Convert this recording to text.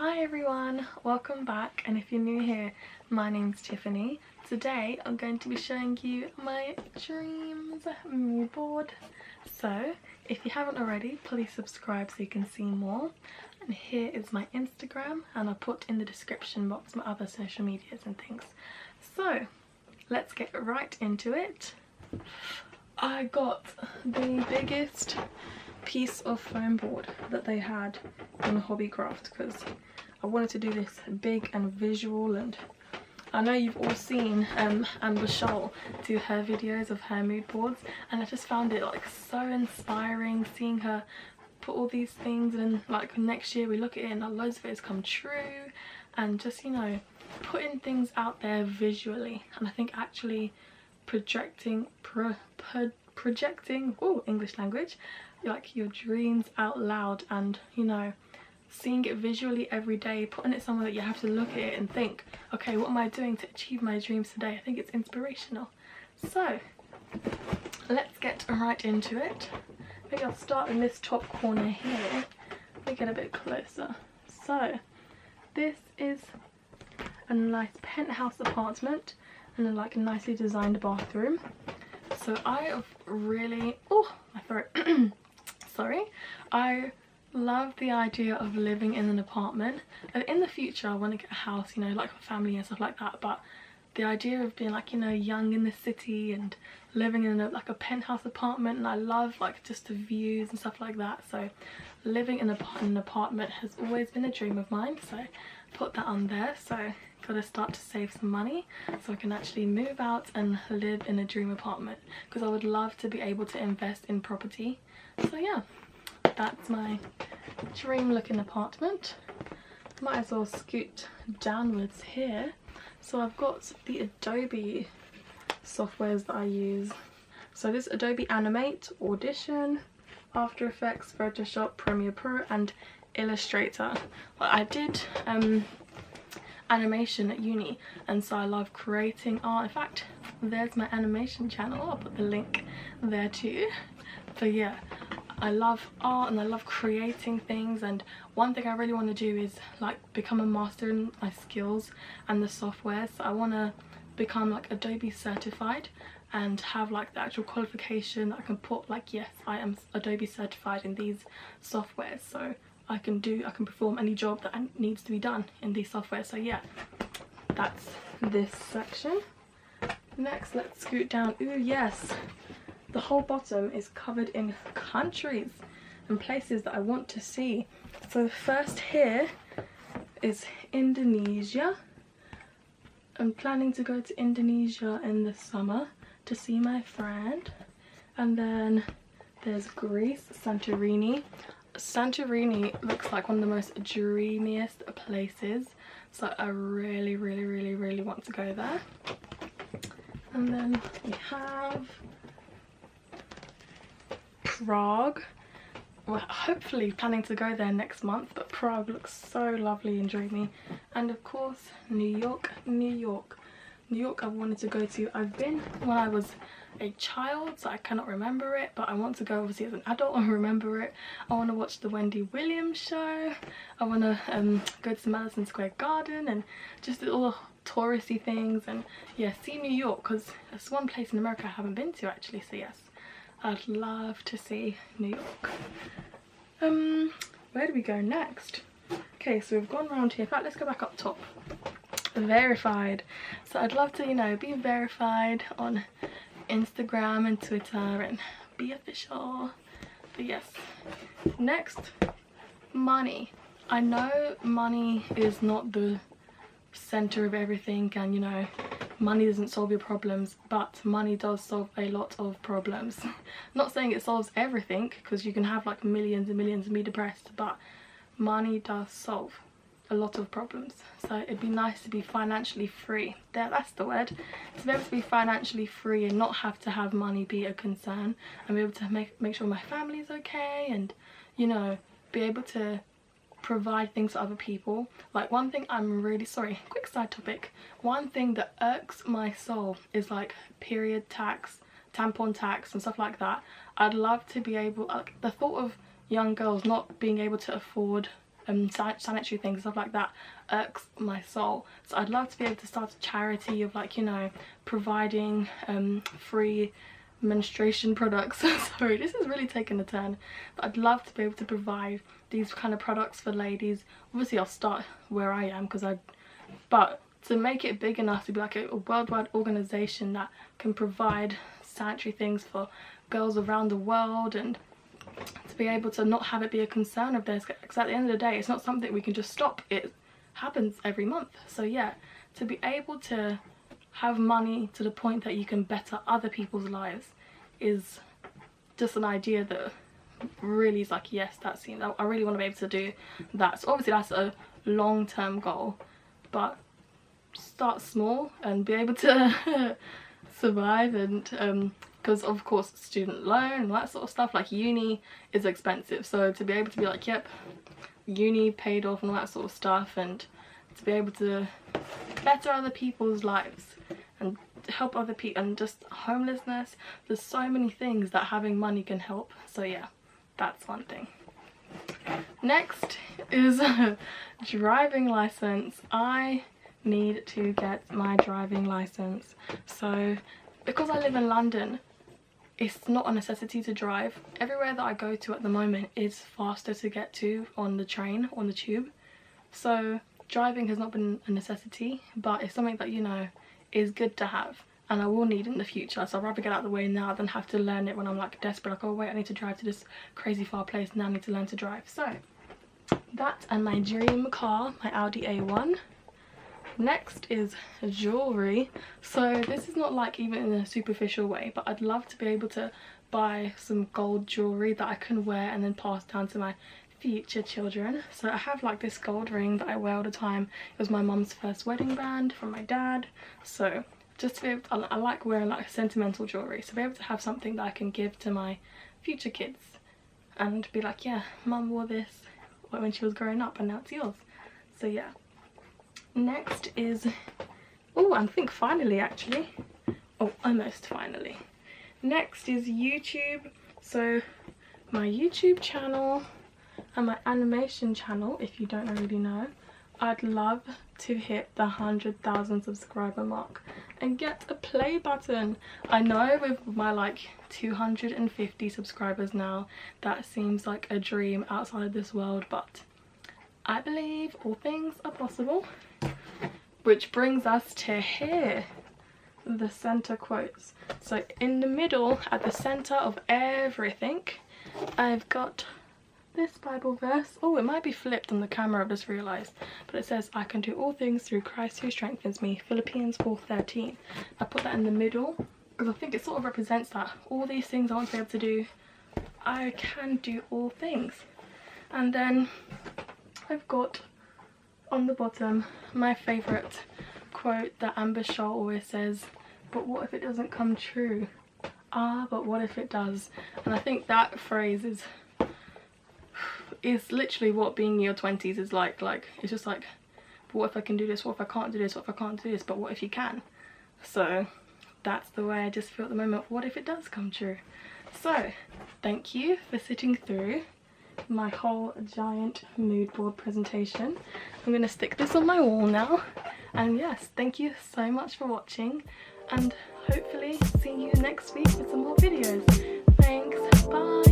Hi everyone, welcome back, and if you're new here, my name's Tiffany. Today I'm going to be showing you my dreams mood board. So if you haven't already, please subscribe so you can see more. And here is my Instagram, and I'll put in the description box my other social medias and things. So let's get right into it. I got the biggest piece of foam board that they had in Hobbycraft because I wanted to do this big and visual, and I know you've all seen Amber Scholl do her videos of her mood boards, and I just found it like so inspiring seeing her put all these things, and like next year we look at it and loads of it has come true, and just, you know, putting things out there visually. And I think actually projecting English language, like your dreams out loud, and you know, seeing it visually every day, putting it somewhere that you have to look at it and think, okay, what am I doing to achieve my dreams today? I think it's inspirational. So let's get right into it. Maybe I'll start in this top corner here. Let me get a bit closer. So this is a nice penthouse apartment and a like nicely designed bathroom. So I have really, oh my throat, sorry, I love the idea of living in an apartment. And in the future I want to get a house, you know, like a family and stuff like that, but the idea of being like, you know, young in the city and living in like a penthouse apartment, and I love like just the views and stuff like that, so living in an apartment has always been a dream of mine. So put that on there. So gotta start to save some money so I can actually move out and live in a dream apartment, because I would love to be able to invest in property. So yeah, that's my dream looking apartment. Might as well scoot downwards here. So I've got the Adobe softwares that I use. So this Adobe Animate, Audition, After Effects, Photoshop, Premiere Pro and Illustrator. Well, I did animation at uni, and so I love creating art. In fact, there's my animation channel, I'll put the link there too. But yeah, I love art and I love creating things, and one thing I really want to do is like become a master in my skills and the software. So I want to become like Adobe certified and have like the actual qualification that I can put like, yes, I am Adobe certified in these softwares, so I can perform any job that needs to be done in these software. So yeah, that's this section. Next, let's scoot down. Ooh yes, the whole bottom is covered in countries and places that I want to see. So first here is Indonesia. I'm planning to go to Indonesia in the summer to see my friend. And then there's Greece, Santorini. Santorini looks like one of the most dreamiest places, so I really want to go there. And then we have Prague. We're hopefully planning to go there next month, but Prague looks so lovely and dreamy. And of course New York. I wanted to go to. I've been when I was a child, so I cannot remember it, but I want to go obviously as an adult and remember it. I want to watch the Wendy Williams show. I want to go to Madison Square Garden and just all the touristy things, and yeah, see New York, because it's one place in America I haven't been to actually. So yes, I'd love to see New York. Where do we go next? Okay, so we've gone around here. In fact, let's go back up top. Verified. So I'd love to, you know, be verified on Instagram and Twitter and be official. But yes, next, money. I know money is not the center of everything, and you know, money doesn't solve your problems, but money does solve a lot of problems. Not saying it solves everything, because you can have like millions and millions and be depressed, but money does solve a lot of problems. So it'd be nice to be financially free. That's the word. To be able to be financially free and not have to have money be a concern, and be able to make sure my family's okay, and you know, be able to provide things for other people. Like one thing I'm really sorry, quick side topic, one thing that irks my soul is like period tax, tampon tax and stuff like that. I'd love to be able, like the thought of young girls not being able to afford sanitary things, stuff like that irks my soul. So I'd love to be able to start a charity of, like, you know, providing free menstruation products. Sorry, this is really taking a turn, but I'd love to be able to provide these kind of products for ladies. Obviously I'll start where I am, but to make it big enough to be like a worldwide organization that can provide sanitary things for girls around the world, and to be able to not have it be a concern of theirs, because at the end of the day it's not something we can just stop. It happens every month. So yeah, to be able to have money to the point that you can better other people's lives is just an idea that really is like, yes, that's, you know, I really want to be able to do that. So obviously that's a long-term goal, but start small and be able to survive. And because of course student loan and that sort of stuff, like uni is expensive, so to be able to be like, yep, uni paid off and all that sort of stuff, and to be able to better other people's lives and help other people, and just homelessness, there's so many things that having money can help. So yeah, that's one thing. Next is driving license. I need to get my driving license. So because I live in London, it's not a necessity to drive. Everywhere that I go to at the moment is faster to get to on the train, on the tube. So driving has not been a necessity, but it's something that, you know, is good to have and I will need in the future. So I'd rather get out of the way now than have to learn it when I'm like desperate, like, oh wait, I need to drive to this crazy far place, now I need to learn to drive. So that and my dream car, my Audi A1. Next is jewellery. So this is not like even in a superficial way, but I'd love to be able to buy some gold jewellery that I can wear and then pass down to my future children. So I have like this gold ring that I wear all the time. It was my mum's first wedding band from my dad. So just to be able to, I like wearing like sentimental jewellery, so be able to have something that I can give to my future kids and be like, yeah, mum wore this when she was growing up and now it's yours. So yeah. Next is, oh, I think finally actually, oh, almost finally. Next is YouTube. So my YouTube channel and my animation channel, if you don't already know, I'd love to hit the 100,000 subscriber mark and get a play button. I know with my like 250 subscribers now, that seems like a dream outside of this world, but I believe all things are possible. Which brings us to here, the center quotes. So in the middle, at the center of everything, I've got this Bible verse. Oh, it might be flipped on the camera, I've just realised, but it says, I can do all things through Christ who strengthens me, Philippians 4:13. I put that in the middle because I think it sort of represents that. All these things I want to be able to do, I can do all things. And then I've got on the bottom my favourite quote that Amber Scholl always says, but what if it doesn't come true? Ah, but what if it does? And I think that phrase is literally what being in your 20s is like. Like, it's just like, but what if I can do this? What if I can't do this? What if I can't do this? But what if you can? So that's the way I just feel at the moment. What if it does come true? So thank you for sitting through my whole giant mood board presentation. I'm going to stick this on my wall now. And yes, thank you so much for watching, and hopefully see you next week with some more videos. Thanks, bye.